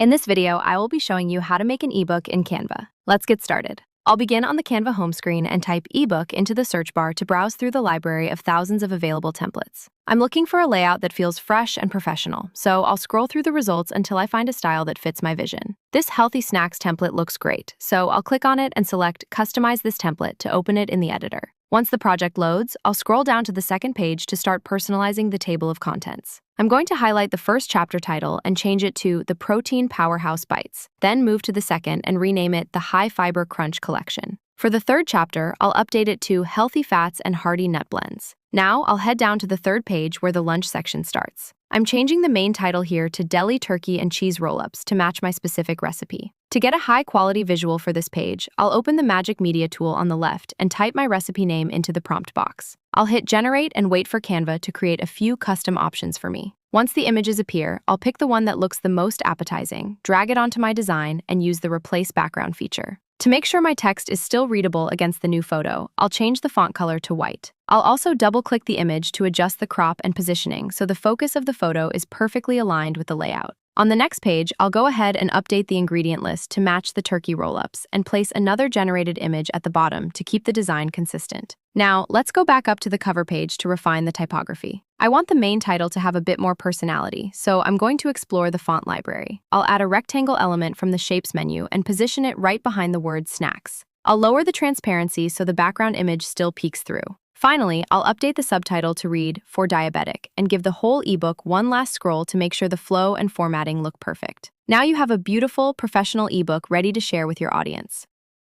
In this video, I will be showing you how to make an ebook in Canva. Let's get started. I'll begin on the Canva home screen and type ebook into the search bar to browse through the library of thousands of available templates. I'm looking for a layout that feels fresh and professional, so I'll scroll through the results until I find a style that fits my vision. This healthy snacks template looks great, so I'll click on it and select Customize this template to open it in the editor. Once the project loads, I'll scroll down to the second page to start personalizing the table of contents. I'm going to highlight the first chapter title and change it to The Protein Powerhouse Bites, then move to the second and rename it the High Fiber Crunch Collection. For the third chapter, I'll update it to Healthy Fats and Hearty Nut Blends. Now, I'll head down to the third page where the lunch section starts. I'm changing the main title here to Deli Turkey and Cheese Roll-Ups to match my specific recipe. To get a high-quality visual for this page, I'll open the Magic Media tool on the left and type my recipe name into the prompt box. I'll hit Generate and wait for Canva to create a few custom options for me. Once the images appear, I'll pick the one that looks the most appetizing, drag it onto my design, and use the Replace Background feature. To make sure my text is still readable against the new photo, I'll change the font color to white. I'll also double-click the image to adjust the crop and positioning so the focus of the photo is perfectly aligned with the layout. On the next page, I'll go ahead and update the ingredient list to match the turkey roll-ups and place another generated image at the bottom to keep the design consistent. Now, let's go back up to the cover page to refine the typography. I want the main title to have a bit more personality, so I'm going to explore the font library. I'll add a rectangle element from the Shapes menu and position it right behind the word Snacks. I'll lower the transparency so the background image still peeks through. Finally, I'll update the subtitle to read For Diabetic and give the whole ebook one last scroll to make sure the flow and formatting look perfect. Now you have a beautiful, professional ebook ready to share with your audience.